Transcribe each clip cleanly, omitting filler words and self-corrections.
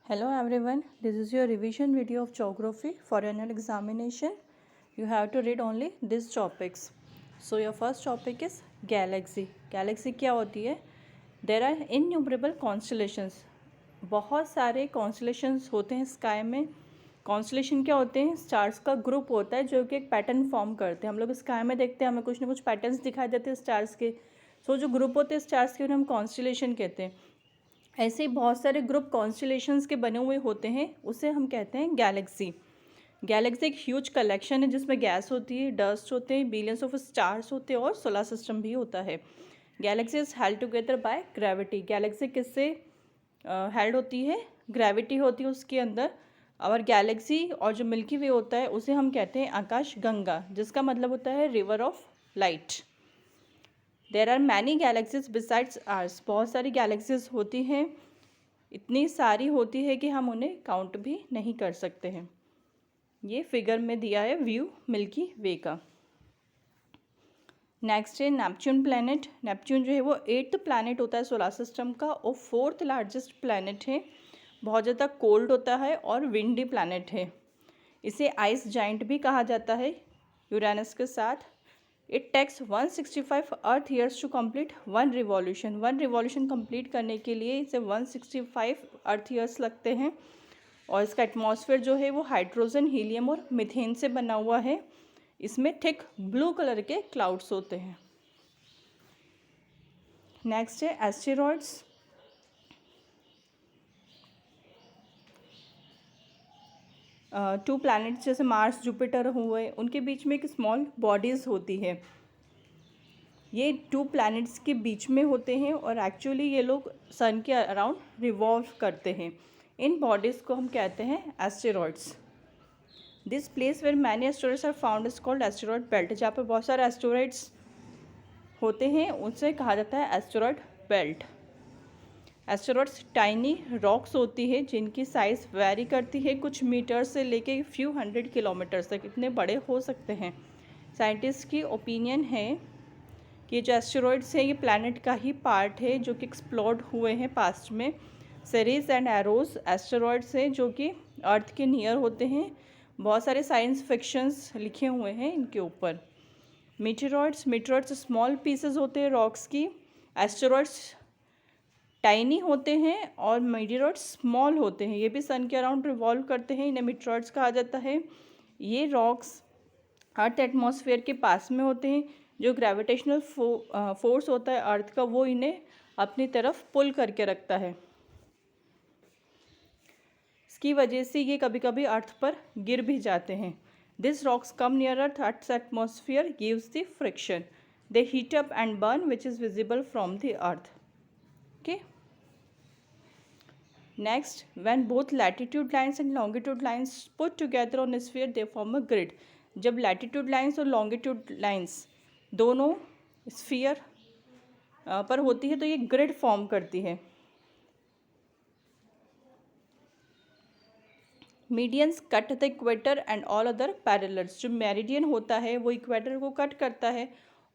Hello everyone, this is your revision video of geography for annual examination. You have to read only these topics. So your first topic is galaxy. Galaxy क्या होती है? There are innumerable constellations. बहुत सारे constellations होते हैं sky में. Constellation क्या होते हैं? स्टार्स का ग्रुप होता है जो कि एक पैटर्न फॉर्म करते हैं. हम लोग स्काई में देखते हैं, हमें कुछ ना कुछ पैटर्न्स दिखाई देते हैं स्टार्स के. सो जो ग्रुप होते हैं स्टार्स के उन्हें हम कॉन्स्टलेशन कहते हैं. ऐसे ही बहुत सारे ग्रुप कॉन्स्टलेशंस के बने हुए होते हैं, उसे हम कहते हैं गैलेक्सी. गैलेक्सी एक ह्यूज कलेक्शन है जिसमें गैस होती है, डस्ट होते हैं, बिलियंस ऑफ स्टार्स होते हैं और सोलर सिस्टम भी होता है. Galaxy is held together by gravity. Galaxy किससे हेल्ड होती है? ग्रेविटी होती है उसके अंदर. और गैलेक्सी और जो मिल्की वे होता है उसे हम कहते हैं आकाश गंगा, जिसका मतलब होता है river of light. There are many galaxies besides ours. बहुत सारी गैलेक्सीज होती हैं, इतनी सारी होती है कि हम उन्हें काउंट भी नहीं कर सकते हैं. ये फिगर में दिया है व्यू मिल्की वे का. नेक्स्ट है नेपच्यून प्लैनेट. नेपच्यून जो है वो 8th प्लैनेट होता है सोलर सिस्टम का और 4th लार्जेस्ट प्लैनेट है. बहुत ज़्यादा कोल्ड होता है और विंडी प्लैनेट है. इसे आइस जाइंट भी कहा जाता है यूरेनस के साथ. It takes 165 earth years to complete one revolution. One revolution complete करने के लिए इसे 165 अर्थ ईयर्स लगते हैं. और इसका एटमॉस्फेयर जो है वो हाइड्रोजन, हीलियम और मीथेन से बना हुआ है. इसमें थिक ब्लू कलर के क्लाउड्स होते हैं. नेक्स्ट है एस्टेरॉइड्स. टू प्लैनेट्स जैसे मार्स, जुपिटर हुए, उनके बीच में एक स्मॉल बॉडीज़ होती है. ये 2 प्लैनेट्स के बीच में होते हैं और एक्चुअली ये लोग सन के अराउंड रिवॉल्व करते हैं. इन बॉडीज़ को हम कहते हैं asteroids. This place where many asteroids are found is called asteroid belt. जहाँ पर बहुत सारे एस्टेरॉइड्स होते हैं उनसे कहा जाता है asteroid belt. Asteroids tiny rocks होती है जिनकी साइज़ वेरी करती है कुछ मीटर से लेके फ्यू 100 किलोमीटर्स तक. इतने बड़े हो सकते हैं. साइंटिस्ट की ओपिनियन है कि जो एस्टेरॉइड्स हैं ये प्लैनेट का ही पार्ट है जो कि एक्सप्लोर्ड हुए हैं पास्ट में. सेरीज एंड एरोज एस्टेरॉइड्स हैं जो कि अर्थ के नियर होते हैं. बहुत सारे साइंस फिक्शंस लिखे हुए हैं इनके ऊपर. मीटेरॉइड्स स्मॉल पीसेस होते हैं रॉक्स की. एस्टेरॉइड्स टाइनी होते हैं और मीटेरॉइड्स स्मॉल होते हैं. ये भी सन के अराउंड रिवॉल्व करते हैं. इन्हें मीटेरॉइड्स कहा जाता है. ये रॉक्स अर्थ एटमॉस्फेयर के पास में होते हैं. जो ग्रेविटेशनल फोर्स होता है अर्थ का वो इन्हें अपनी तरफ पुल करके रखता है. इसकी वजह से ये कभी कभी अर्थ पर गिर भी जाते हैं. This rocks come near earth's atmosphere gives the friction. They heat up and burn which is visible from the earth. Okay. Next, when both latitude lines and longitude lines put together on sphere they form a grid. जब latitude lines और longitude lines दोनों sphere पर होती है तो ये grid form करती है. Medians cut the equator and all other parallels. जो मेरिडियन होता है वो इक्वेटर को कट करता है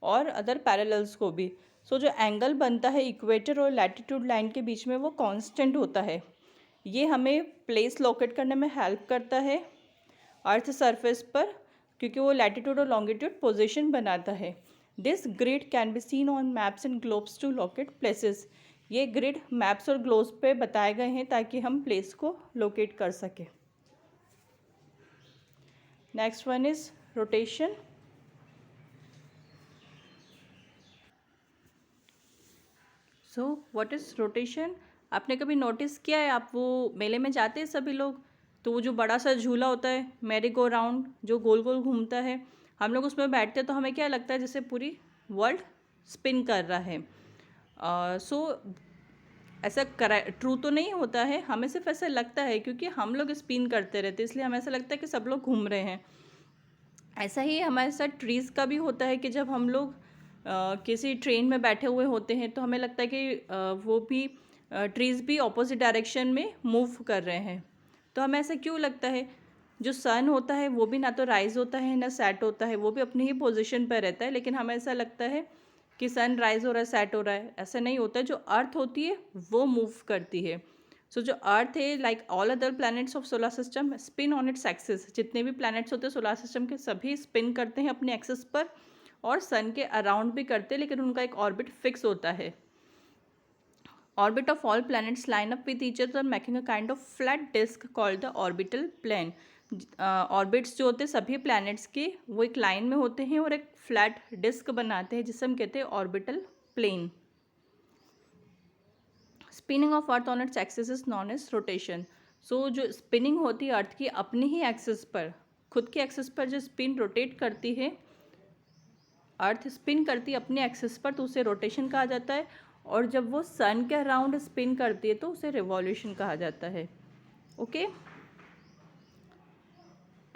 और अदर पैरेलल्स को भी. सो जो एंगल बनता है इक्वेटर और लैटिट्यूड लाइन के बीच में वो कांस्टेंट होता है. ये हमें प्लेस लोकेट करने में हेल्प करता है अर्थ सरफेस पर, क्योंकि वो लैटिट्यूड और लॉन्गिट्यूड पोजीशन बनाता है. This grid can be seen on maps and globes to locate places. ये ग्रिड मैप्स और ग्लोब्स पे बताए गए हैं ताकि हम प्लेस को लोकेट कर सकें. Next one is rotation. So what is rotation? आपने कभी नोटिस किया है? आप वो मेले में जाते हैं सभी लोग, तो वो जो बड़ा सा झूला होता है मैरी गो राउंड जो गोल गोल घूमता है, हम लोग उसमें बैठते हैं तो हमें क्या लगता है जैसे पूरी वर्ल्ड स्पिन कर रहा है. सो ऐसा ट्रू तो नहीं होता है, हमें सिर्फ ऐसा लगता है क्योंकि हम लोग स्पिन करते रहते हैं इसलिए हमें ऐसा लगता है कि सब लोग घूम रहे हैं. ऐसा ही हमारे साथ ट्रीज़ का भी होता है कि जब हम लोग किसी ट्रेन में बैठे हुए होते हैं तो हमें लगता है कि वो भी ट्रीज़ भी ऑपोजिट डायरेक्शन में मूव कर रहे हैं. तो हमें ऐसा क्यों लगता है? जो सन होता है वो भी ना तो राइज़ होता है ना सेट होता है, वो भी अपनी ही पोजीशन पर रहता है, लेकिन हमें ऐसा लगता है कि सन राइज़ हो रहा है, सेट हो रहा है. ऐसा नहीं होता है. जो अर्थ होती है वो मूव करती है. सो जो अर्थ है like all other planets of solar system spin on its axis, जितने भी प्लैनेट्स होते हैं सोलर सिस्टम के सभी स्पिन करते हैं अपने एक्सिस पर और सन के अराउंड भी करते हैं, लेकिन उनका एक ऑर्बिट फिक्स होता है. Orbit of all planets line up with each other making a kind of flat disc called the orbital plane. Orbits जो होते हैं सभी प्लैनेट्स के वो एक लाइन में होते हैं और एक फ्लैट डिस्क बनाते हैं जिसे हम कहते हैं orbital plane. Spinning of earth on its axis is known as rotation. So जो स्पिनिंग होती है अर्थ की अपने ही एक्सिस पर, खुद के एक्सिस पर जो स्पिन रोटेट करती है, अर्थ स्पिन करती है अपने एक्सिस पर, तो उसे रोटेशन कहा जाता है. और जब वो सन के अराउंड स्पिन करती है तो उसे रिवॉल्यूशन कहा जाता है. Okay.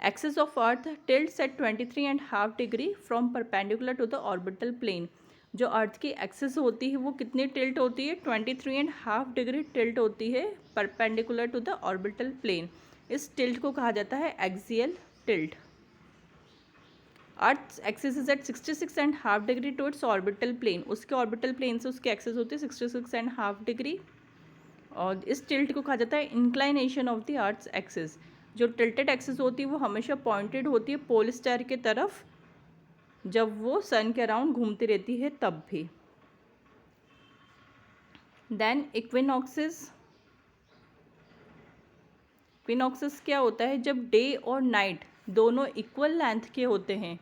Axis of earth tilts at 23.5 degree from perpendicular to the orbital plane. जो अर्थ की एक्सिस होती है वो कितनी टिल्ट होती है? 23.5 डिग्री टिल्ट होती है perpendicular to the orbital plane. इस टिल्ट को कहा जाता है axial tilt. Earth axis is at 66.5 degree to its orbital plane. उसके ऑर्बिटल प्लेन से उसकी एक्सिस होती है 66.5 डिग्री और इस टिल्ट को कहा जाता है inclination of the earth axis. जो टिल्टेड एक्सिस होती है वो हमेशा पॉइंटेड होती है पोल स्टार के तरफ, जब वो सन के अराउंड घूमती रहती है तब भी. देन इक्विनॉक्सिस. इक्विनॉक्सिस क्या होता है? जब डे और नाइट दोनों इक्वल लेंथ के होते हैं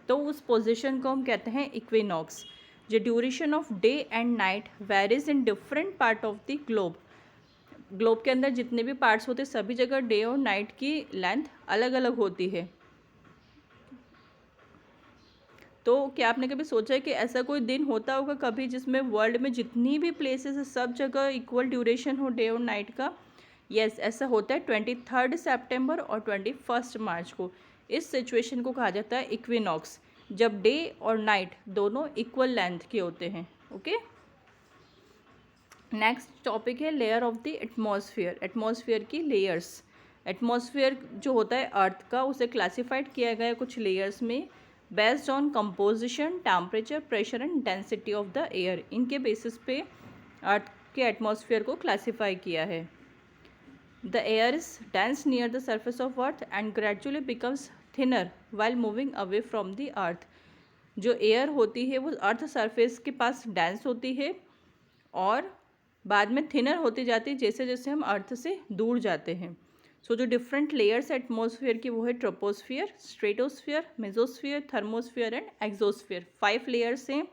तो उस पोजीशन को हम कहते हैं equinox. The duration of day and night varies in different part of the globe. Globe के अंदर जितने भी पार्ट्स होते हैं सभी जगह डे और नाइट की लेंथ अलग अलग होती है. तो क्या आपने कभी सोचा है कि ऐसा कोई दिन होता होगा कभी जिसमें वर्ल्ड में जितनी भी प्लेसेस है सब जगह इक्वल ड्यूरेशन हो डे और नाइट का? यस, ऐसा होता है 23 सितंबर और 21 मार्च को. इस सिचुएशन को कहा जाता है इक्विनॉक्स, जब डे और नाइट दोनों इक्वल लेंथ के होते हैं. ओके. नेक्स्ट टॉपिक है layer of the atmosphere. Atmosphere की लेयर्स. एटमॉस्फेयर जो होता है अर्थ का उसे क्लासिफाइड किया गया है कुछ लेयर्स में based on composition, temperature, pressure and density of the air. इनके बेसिस पे अर्थ के एटमॉस्फेयर को क्लासीफाई किया है. The air is dense near the surface of earth and gradually becomes thinner while moving away from the अर्थ. जो air होती है वो अर्थ सरफेस के पास डेंस होती है और बाद में थिनर होती जाती है जैसे जैसे हम अर्थ से दूर जाते हैं. सो जो डिफरेंट लेयर्स एटमॉस्फेयर की वो है troposphere, stratosphere, mesosphere, thermosphere and exosphere. 5 layers हैं.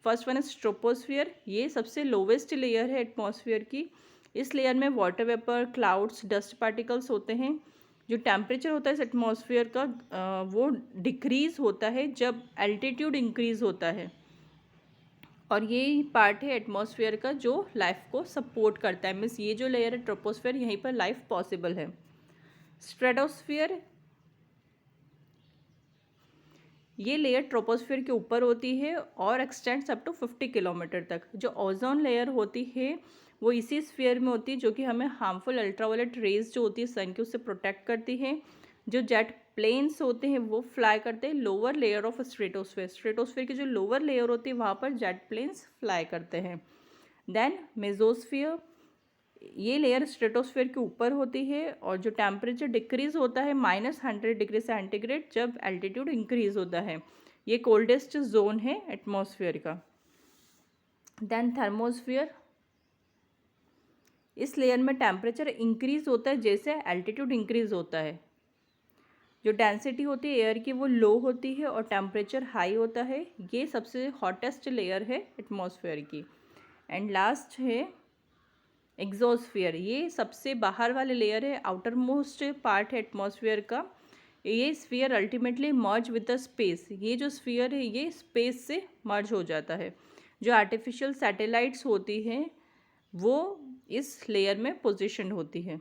First one is troposphere. ये सबसे लोवेस्ट लेयर है एटमॉस्फेयर की. इस लेयर में water vapour, clouds, dust particles होते हैं. जो टेम्परेचर होता है इस एटमॉस्फेयर का वो डिक्रीज होता है जब एल्टीट्यूड इंक्रीज होता है और ये पार्ट है एटमॉस्फेयर का जो लाइफ को सपोर्ट करता है. मीन्स ये जो लेयर है ट्रोपोस्फेयर यहीं पर लाइफ पॉसिबल है. स्ट्रेटोस्फियर. ये लेयर ट्रोपोस्फेयर के ऊपर होती है और एक्सटेंड्स अप टू 50 किलोमीटर तक. जो ओजोन लेयर होती है वो इसी स्फीयर में होती है जो कि हमें हार्मफुल अल्ट्रावायलेट रेज जो होती है सन की उससे प्रोटेक्ट करती है. जो जेट प्लेन्स होते हैं वो फ्लाई करते हैं lower layer of stratosphere. Stratosphere की जो लोअर लेयर होती है वहाँ पर जेट प्लेन्स फ्लाई करते हैं. Then mesosphere. ये लेयर स्ट्रेटोस्फेयर के ऊपर होती है और जो टेम्परेचर डिक्रीज होता है -100 डिग्री सेंटीग्रेड जब एल्टीट्यूड इंक्रीज होता है. ये कोल्डेस्ट जोन है एटमॉस्फेयर का. Then thermosphere. इस लेयर में टेम्परेचर इंक्रीज होता है जैसे एल्टीट्यूड इंक्रीज होता है. जो डेंसिटी होती है एयर की वो लो होती है और टेम्परेचर हाई होता है. ये सबसे हॉटेस्ट लेयर है एटमॉस्फेयर की. एंड लास्ट है एक्सोस्फियर. ये सबसे बाहर वाले लेयर है, आउटर मोस्ट पार्ट है एटमॉस्फेयर का. ये sphere ultimately merge with the space. ये जो स्फीयर है ये स्पेस से मर्ज हो जाता है. जो आर्टिफिशियल सैटेलाइट्स होती हैं वो इस लेयर में पोजीशन होती है.